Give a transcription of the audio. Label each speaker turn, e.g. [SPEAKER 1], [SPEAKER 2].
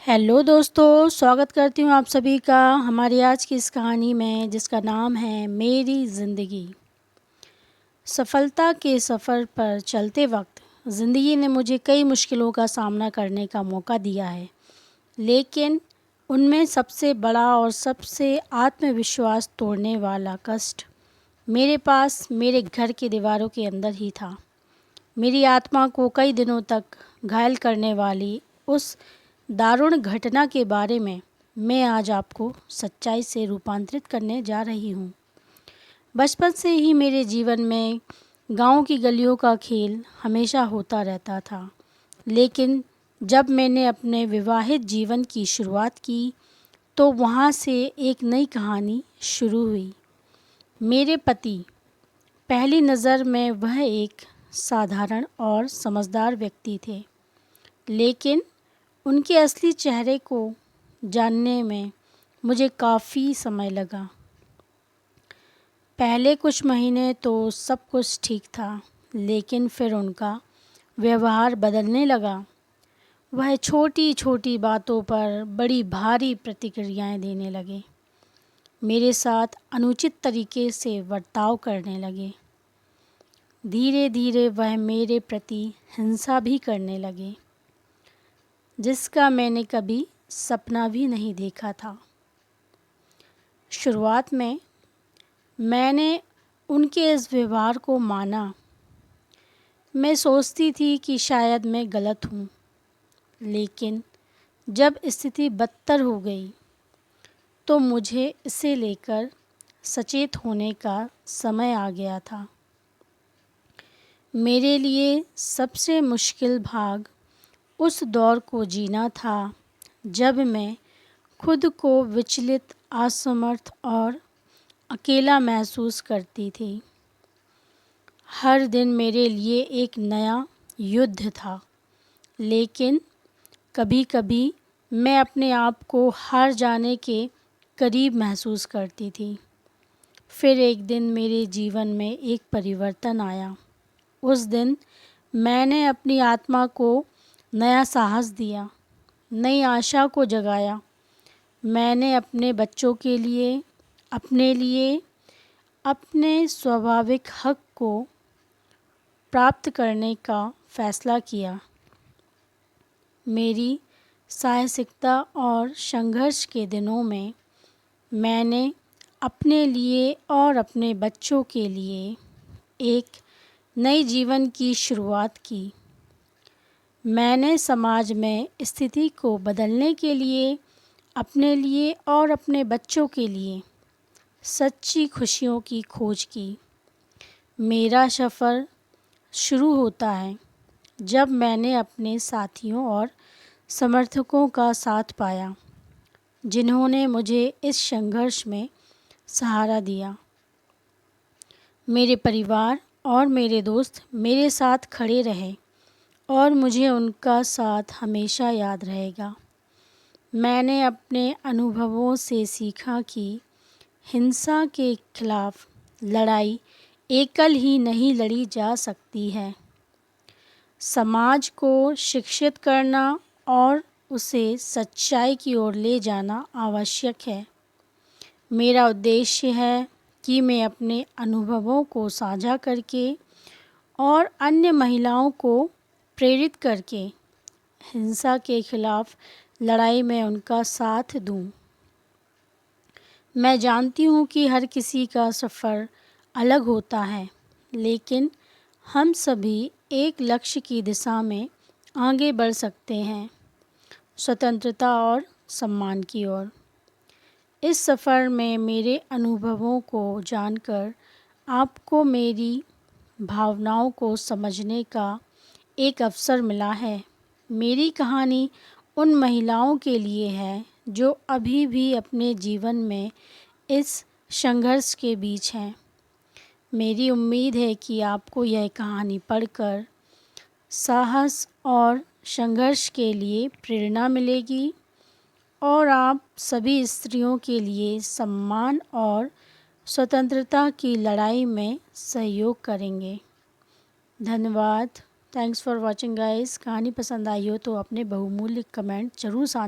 [SPEAKER 1] Hello दोस्तों, स्वागत करती हूँ आप सभी का हमारी आज की इस कहानी में, जिसका नाम है मेरी ज़िंदगी। सफलता के सफ़र पर चलते वक्त ज़िंदगी ने मुझे कई मुश्किलों का सामना करने का मौका दिया है, लेकिन उनमें सबसे बड़ा और सबसे आत्मविश्वास तोड़ने वाला कष्ट मेरे पास मेरे घर की दीवारों के अंदर ही था। मेरी आत्मा को कई दिनों तक घायल करने वाली उस दारुण घटना के बारे में मैं आज आपको सच्चाई से रूपांतरित करने जा रही हूँ। बचपन से ही मेरे जीवन में गांव की गलियों का खेल हमेशा होता रहता था, लेकिन जब मैंने अपने विवाहित जीवन की शुरुआत की तो वहाँ से एक नई कहानी शुरू हुई। मेरे पति, पहली नज़र में वह एक साधारण और समझदार व्यक्ति थे, लेकिन उनके असली चेहरे को जानने में मुझे काफ़ी समय लगा। पहले कुछ महीने तो सब कुछ ठीक था, लेकिन फिर उनका व्यवहार बदलने लगा। वह छोटी छोटी बातों पर बड़ी भारी प्रतिक्रियाएं देने लगे, मेरे साथ अनुचित तरीके से बर्ताव करने लगे। धीरे धीरे वह मेरे प्रति हिंसा भी करने लगे, जिसका मैंने कभी सपना भी नहीं देखा था। शुरुआत में मैंने उनके इस व्यवहार को माना। मैं सोचती थी कि शायद मैं गलत हूँ, लेकिन जब स्थिति बदतर हो गई तो मुझे इसे लेकर सचेत होने का समय आ गया था। मेरे लिए सबसे मुश्किल भाग उस दौर को जीना था जब मैं खुद को विचलित, असमर्थ और अकेला महसूस करती थी। हर दिन मेरे लिए एक नया युद्ध था, लेकिन कभी-कभी मैं अपने आप को हार जाने के करीब महसूस करती थी। फिर एक दिन मेरे जीवन में एक परिवर्तन आया। उस दिन मैंने अपनी आत्मा को नया साहस दिया, नई आशा को जगाया। मैंने अपने बच्चों के लिए, अपने लिए, अपने स्वाभाविक हक को प्राप्त करने का फैसला किया। मेरी साहसिकता और संघर्ष के दिनों में मैंने अपने लिए और अपने बच्चों के लिए एक नई जीवन की शुरुआत की। मैंने समाज में स्थिति को बदलने के लिए, अपने लिए और अपने बच्चों के लिए सच्ची खुशियों की खोज की। मेरा सफ़र शुरू होता है जब मैंने अपने साथियों और समर्थकों का साथ पाया, जिन्होंने मुझे इस संघर्ष में सहारा दिया। मेरे परिवार और मेरे दोस्त मेरे साथ खड़े रहे और मुझे उनका साथ हमेशा याद रहेगा। मैंने अपने अनुभवों से सीखा कि हिंसा के खिलाफ लड़ाई एकल ही नहीं लड़ी जा सकती है। समाज को शिक्षित करना और उसे सच्चाई की ओर ले जाना आवश्यक है। मेरा उद्देश्य है कि मैं अपने अनुभवों को साझा करके और अन्य महिलाओं को प्रेरित करके हिंसा के खिलाफ लड़ाई में उनका साथ दूं। मैं जानती हूँ कि हर किसी का सफ़र अलग होता है, लेकिन हम सभी एक लक्ष्य की दिशा में आगे बढ़ सकते हैं, स्वतंत्रता और सम्मान की ओर। इस सफ़र में मेरे अनुभवों को जानकर आपको मेरी भावनाओं को समझने का एक अवसर मिला है। मेरी कहानी उन महिलाओं के लिए है जो अभी भी अपने जीवन में इस संघर्ष के बीच हैं। मेरी उम्मीद है कि आपको यह कहानी पढ़कर साहस और संघर्ष के लिए प्रेरणा मिलेगी और आप सभी स्त्रियों के लिए सम्मान और स्वतंत्रता की लड़ाई में सहयोग करेंगे। धन्यवाद। Thanks for watching guys. कहानी पसंद आई हो तो अपने बहुमूल्य कमेंट ज़रूर साझा